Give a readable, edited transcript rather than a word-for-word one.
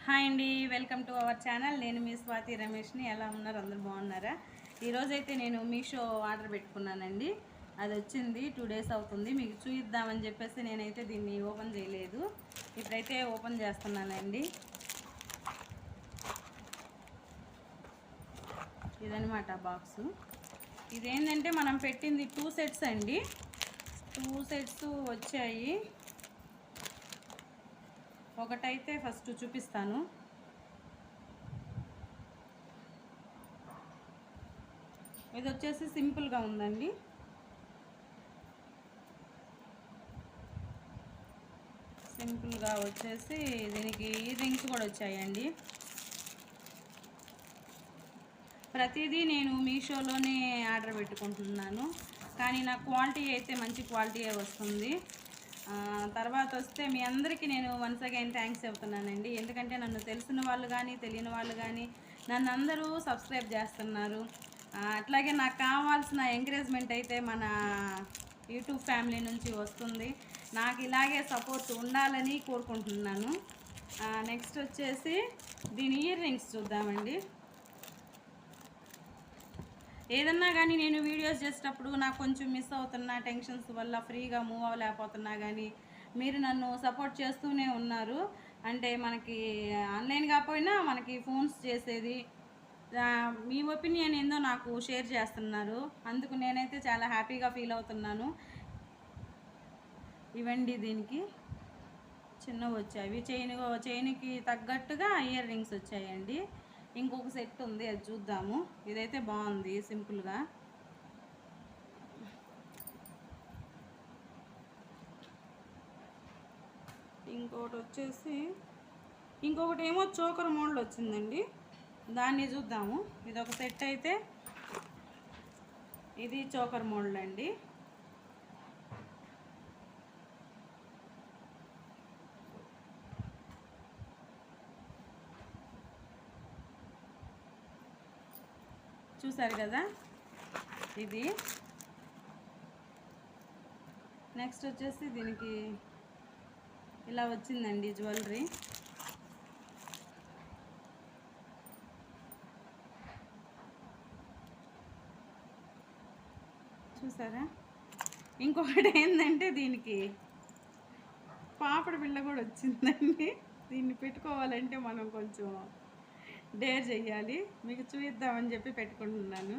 Hi అండి, welcome to our channel. నేను మీ స్వాతి రమేష్ని. ఎలా ఉన్నారు? అందరు బాగున్నారా? ఈరోజైతే నేను మీషో ఆర్డర్ పెట్టుకున్నానండి. అది వచ్చింది 2 డేస్ అవుతుంది. మీకు చూద్దామని చెప్పేసి నేనైతే దీన్ని ఓపెన్ చేయలేదు. ఇప్పుడైతే ఓపెన్ చేస్తున్నానండి. ఇదనమాట బాక్సు. ఇదేంటంటే మనం పెట్టింది 2 సెట్స్ అండి. 2 సెట్స్ వచ్చాయి. ఒకటైతే ఫస్ట్ చూపిస్తాను. ఇది వచ్చేసి సింపుల్గా ఉందండి. సింపుల్గా వచ్చేసి దీనికి ఇయర్ రింగ్స్ కూడా వచ్చాయండి. ప్రతిదీ నేను మీషోలోనే ఆర్డర్ పెట్టుకుంటున్నాను, కానీ నా క్వాలిటీ అయితే మంచి క్వాలిటీయే వస్తుంది. తర్వాత వస్తే మీ అందరికీ నేను వన్స్ అగైన్ థ్యాంక్స్ చెబుతున్నానండి. ఎందుకంటే నన్ను తెలిసిన వాళ్ళు కానీ తెలియని వాళ్ళు కానీ నన్ను అందరూ సబ్స్క్రైబ్ చేస్తున్నారు. అట్లాగే నాకు కావాల్సిన ఎంకరేజ్మెంట్ అయితే మన యూట్యూబ్ ఫ్యామిలీ నుంచి వస్తుంది. నాకు ఇలాగే సపోర్ట్ ఉండాలని కోరుకుంటున్నాను. నెక్స్ట్ వచ్చేసి దీని ఇయర్ రింగ్స్ చూద్దామండి. ఏదన్నా కానీ నేను వీడియోస్ చేసేటప్పుడు నాకు కొంచెం మిస్ అవుతున్నా, టెన్షన్స్ వల్ల ఫ్రీగా మూవ్ అవ్వలేకపోతున్నా, కానీ మీరు నన్ను సపోర్ట్ చేస్తూనే ఉన్నారు. అంటే మనకి ఆన్లైన్ కాకపోయినా మనకి ఫోన్స్ చేసేది, మీ ఒపీనియన్ ఏందో నాకు షేర్ చేస్తున్నారు. అందుకు నేనైతే చాలా హ్యాపీగా ఫీల్ అవుతున్నాను. ఇవండి దీనికి చిన్నవి వచ్చాయి. చైన్కి తగ్గట్టుగా ఇయర్ రింగ్స్ వచ్చాయండి. ఇంకొక సెట్ ఉంది, అది చూద్దాము. ఇదైతే బాగుంది సింపుల్గా. ఇంకొకటి ఏమో చోకర్ మోడల్ వచ్చిందండి, దాన్ని చూద్దాము. ఇదొక సెట్ అయితే ఇది చోకర్ మోడల్ అండి. చూసారు కదా, ఇది. నెక్స్ట్ వచ్చేసి దీనికి ఇలా వచ్చిందండి జ్యువెలరీ. చూసారా? ఇంకొకటి ఏంటంటే దీనికి పాపడి బిళ్ళ కూడా వచ్చిందండి. దీన్ని పెట్టుకోవాలంటే మనం కొంచెం డేర్ చెయ్యాలి. మీకు చూపిద్దామని చెప్పి పెట్టుకుంటున్నాను.